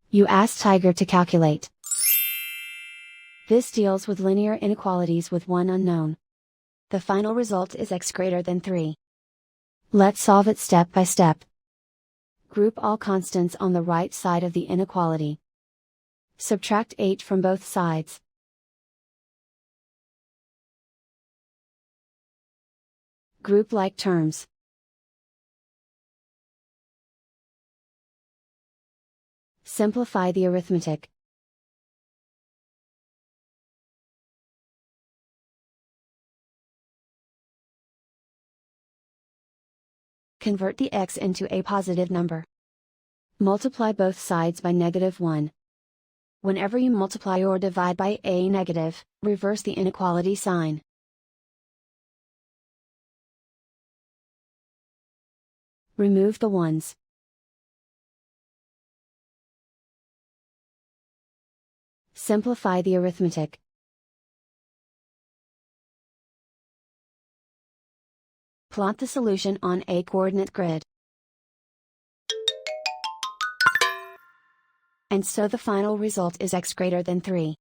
You ask Tiger to calculate. This deals with linear inequalities with one unknown. The final result is x greater than 3. Let's solve it step by step. Group all constants on the right side of the inequality. Subtract 8 from both sides. Group like terms. Simplify the arithmetic. Convert the x into a positive number. Multiply both sides by -1. Whenever you multiply or divide by a negative, reverse the inequality sign. Remove the ones. Simplify the arithmetic. Plot the solution on a coordinate grid. And so the final result is x greater than 3.